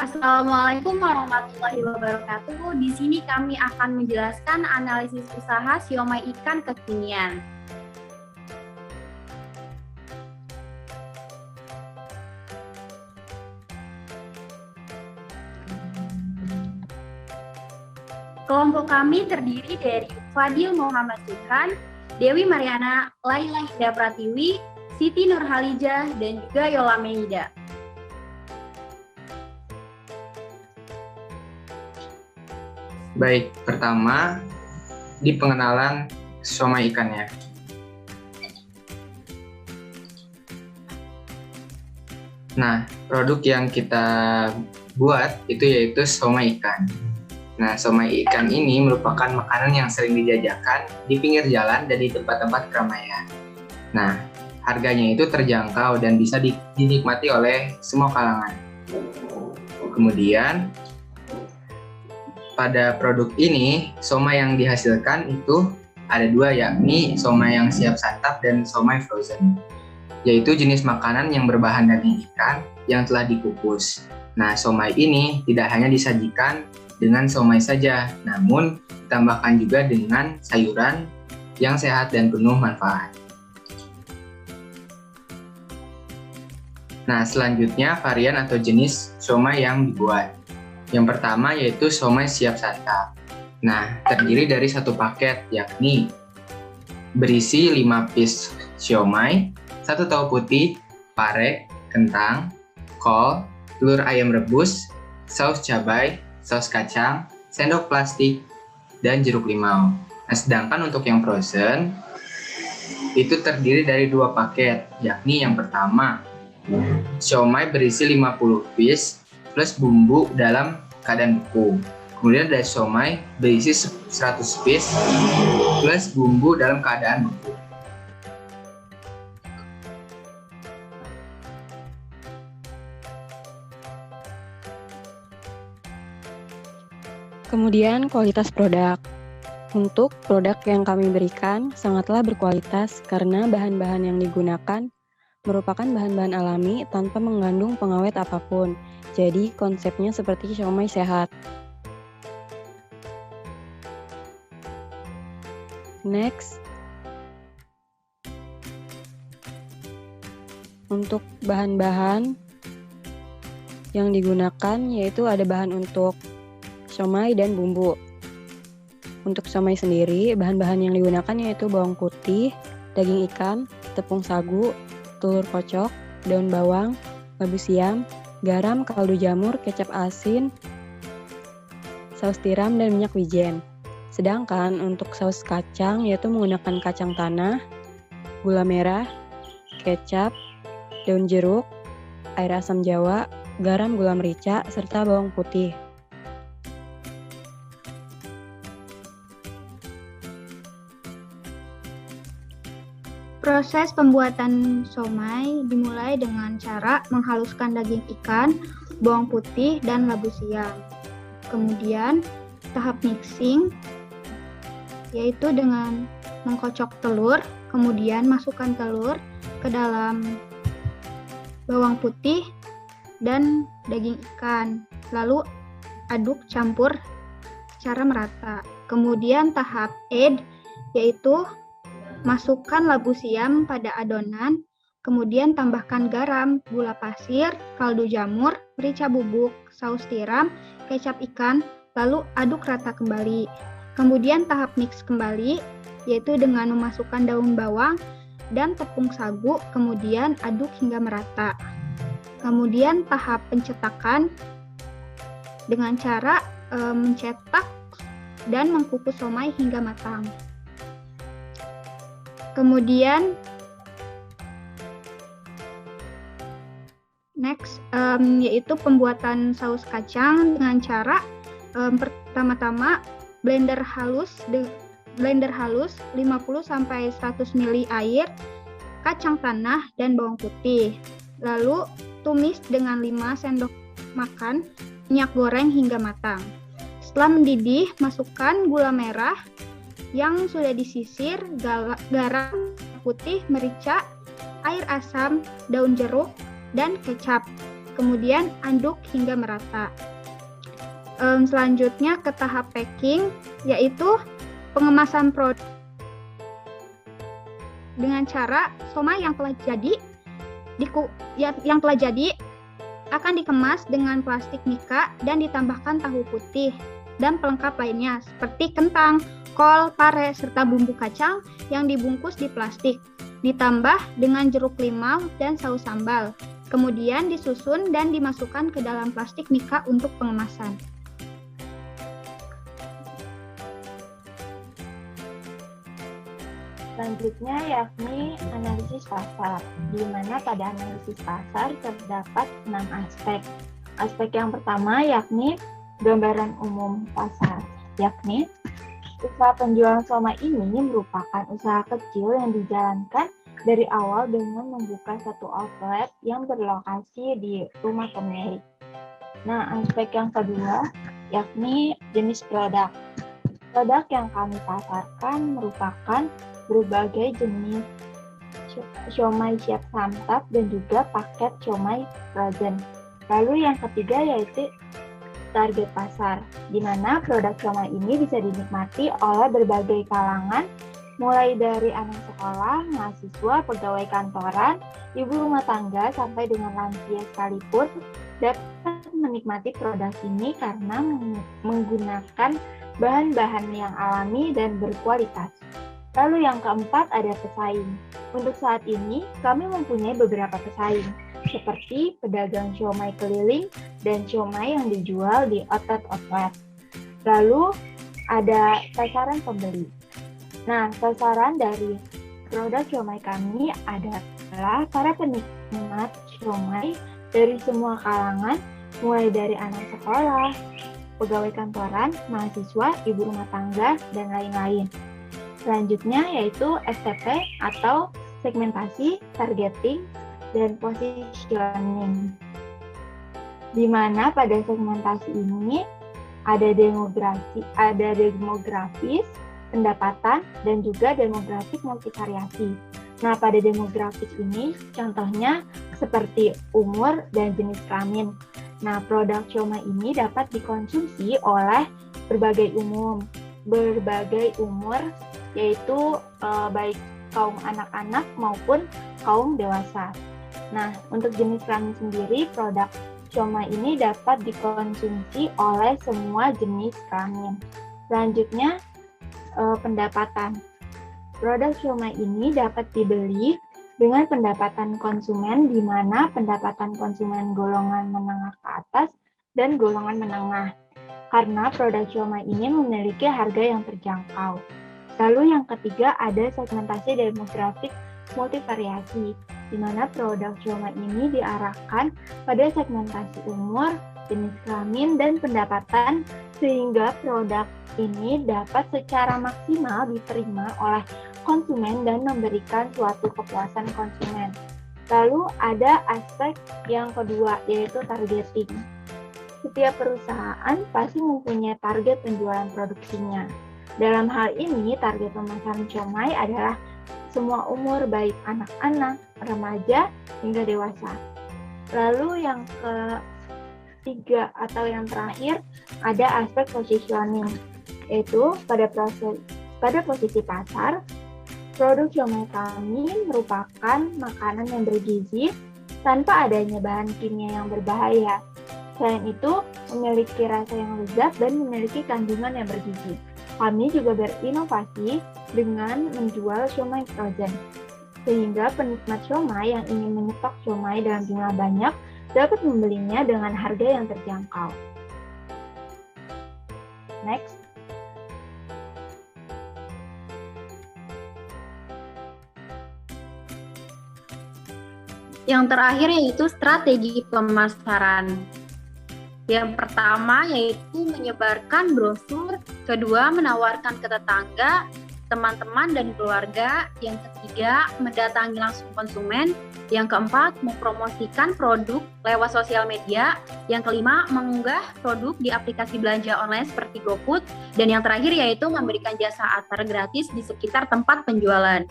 Assalamualaikum warahmatullahi wabarakatuh. Di sini kami akan menjelaskan analisis usaha siomay ikan kekinian. Kelompok kami terdiri dari Fadil Muhammad Subhan, Dewi Mariana, Laila Hida Pratiwi, Siti Nurhalijah, dan juga Yola Meida. Baik, pertama di pengenalan siomay ikannya. Nah, produk yang kita buat itu yaitu siomay ikan. Nah, siomay ikan ini merupakan makanan yang sering dijajakan di pinggir jalan dan di tempat-tempat keramaian. Nah, harganya itu terjangkau dan bisa dinikmati oleh semua kalangan. Kemudian, pada produk ini, siomay yang dihasilkan itu ada dua, yakni siomay yang siap santap dan siomay frozen, yaitu jenis makanan yang berbahan daging ikan yang telah dikukus. Nah, siomay ini tidak hanya disajikan dengan siomay saja, namun ditambahkan juga dengan sayuran yang sehat dan penuh manfaat. Nah, selanjutnya varian atau jenis siomay yang dibuat. Yang pertama yaitu siomay siap santap. Nah, terdiri dari satu paket, yakni berisi 5 piece siomay, 1 tahu putih, pare, kentang, kol, telur ayam rebus, saus cabai, saus kacang, sendok plastik, dan jeruk limau. Nah, sedangkan untuk yang frozen, itu terdiri dari 2 paket, yakni yang pertama, siomay berisi 50 piece, plus bumbu dalam keadaan beku. Kemudian ada siomay berisi 100 piece plus bumbu dalam keadaan beku. Kemudian kualitas produk. Untuk produk yang kami berikan sangatlah berkualitas karena bahan-bahan yang digunakan merupakan bahan-bahan alami tanpa mengandung pengawet apapun. Jadi konsepnya seperti siomay sehat. Next, untuk bahan-bahan yang digunakan yaitu ada bahan untuk siomay dan bumbu. Untuk siomay sendiri, bahan-bahan yang digunakan yaitu bawang putih, daging ikan, tepung sagu, telur kocok, daun bawang, labu siam, garam, kaldu jamur, kecap asin, saus tiram, dan minyak wijen. Sedangkan untuk saus kacang yaitu menggunakan kacang tanah, gula merah, kecap, daun jeruk, air asam jawa, garam, gula merica, serta bawang putih. Proses pembuatan siomay dimulai dengan cara menghaluskan daging ikan, bawang putih, dan labu siam. Kemudian tahap mixing yaitu dengan mengkocok telur, kemudian masukkan telur ke dalam bawang putih dan daging ikan, lalu aduk campur secara merata. Kemudian tahap add yaitu masukkan labu siam pada adonan, kemudian tambahkan garam, gula pasir, kaldu jamur, merica bubuk, saus tiram, kecap ikan, lalu aduk rata kembali. Kemudian tahap mix kembali, yaitu dengan memasukkan daun bawang dan tepung sagu, kemudian aduk hingga merata. Kemudian tahap pencetakan dengan cara mencetak dan mengkukus siomay hingga matang. Kemudian next yaitu pembuatan saus kacang dengan cara pertama-tama blender halus 50-100 ml air, kacang tanah, dan bawang putih. Lalu tumis dengan 5 sendok makan minyak goreng hingga matang. Setelah mendidih, masukkan gula merah yang sudah disisir, garam putih, merica, air asam, daun jeruk, dan kecap. kemudian aduk hingga merata. Selanjutnya ke tahap packing, yaitu pengemasan produk dengan cara somai yang telah jadi akan dikemas dengan plastik mika dan ditambahkan tahu putih dan pelengkap lainnya seperti kentang, kol, pare, serta bumbu kacang yang dibungkus di plastik. Ditambah dengan jeruk limau dan saus sambal. Kemudian disusun dan dimasukkan ke dalam plastik mika untuk pengemasan. Selanjutnya yakni analisis pasar, di mana pada analisis pasar terdapat 6 aspek. Aspek yang pertama yakni gambaran umum pasar, yakni usaha penjualan somai ini merupakan usaha kecil yang dijalankan dari awal dengan membuka satu outlet yang berlokasi di rumah pemilik. Nah, aspek yang kedua yakni jenis produk. Produk yang kami pasarkan merupakan berbagai jenis siomay siap santap dan juga paket siomay frozen. Lalu yang ketiga yaitu target pasar, di mana produk siomay ini bisa dinikmati oleh berbagai kalangan, mulai dari anak sekolah, mahasiswa, pegawai kantoran, ibu rumah tangga, sampai dengan lansia sekalipun dapat menikmati produk ini karena menggunakan bahan-bahan yang alami dan berkualitas. Lalu yang keempat ada pesaing. Untuk saat ini kami mempunyai beberapa pesaing seperti pedagang siomay keliling dan siomay yang dijual di outlet-outlet. Lalu ada sasaran pembeli. Nah, sasaran dari produk siomay kami adalah para penikmat siomay dari semua kalangan, mulai dari anak sekolah, pegawai kantoran, mahasiswa, ibu rumah tangga, dan lain-lain. Selanjutnya yaitu STP atau segmentasi, targeting, dan positioning. Di mana pada segmentasi ini ada demografis, pendapatan, dan juga demografik multivariasi. Nah, pada demografis ini contohnya seperti umur dan jenis kelamin. Nah, produk siomay ini dapat dikonsumsi oleh berbagai umur, yaitu baik kaum anak-anak maupun kaum dewasa. Nah, untuk jenis kelamin sendiri, produk siomay ini dapat dikonsumsi oleh semua jenis kelamin. Selanjutnya, pendapatan. Produk siomay ini dapat dibeli dengan pendapatan konsumen, di mana pendapatan konsumen golongan menengah ke atas dan golongan menengah. Karena produk siomay ini memiliki harga yang terjangkau. Lalu yang ketiga ada segmentasi demografik multivariasi, di mana produk siomay ini diarahkan pada segmentasi umur, jenis kelamin, dan pendapatan, sehingga produk ini dapat secara maksimal diterima oleh konsumen dan memberikan suatu kepuasan konsumen. Lalu ada aspek yang kedua, yaitu targeting. Setiap perusahaan pasti mempunyai target penjualan produksinya. Dalam hal ini, target pemasaran siomay adalah semua umur, baik anak-anak, remaja, hingga dewasa. Lalu yang ketiga atau yang terakhir, ada aspek positioning, yaitu pada posisi pasar, produk siomay kami merupakan makanan yang bergizi tanpa adanya bahan kimia yang berbahaya. Selain itu, memiliki rasa yang lezat dan memiliki kandungan yang bergizi. Kami juga berinovasi dengan menjual siomay frozen, sehingga penikmat siomay yang ingin menyetok siomay dalam jumlah banyak dapat membelinya dengan harga yang terjangkau. Next. Yang terakhir yaitu strategi pemasaran. Yang pertama yaitu menyebarkan brosur, kedua menawarkan ke tetangga, teman-teman, dan keluarga. Yang ketiga mendatangi langsung konsumen. Yang keempat mempromosikan produk lewat sosial media. Yang kelima mengunggah produk di aplikasi belanja online seperti GoFood. Dan yang terakhir yaitu memberikan jasa antar gratis di sekitar tempat penjualan.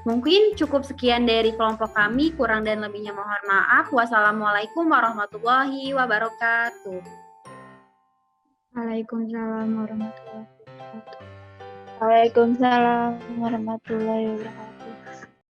Mungkin cukup sekian dari kelompok kami, kurang dan lebihnya mohon maaf. Wassalamualaikum warahmatullahi wabarakatuh. Waalaikumsalam warahmatullahi wabarakatuh. Waalaikumsalam warahmatullahi wabarakatuh.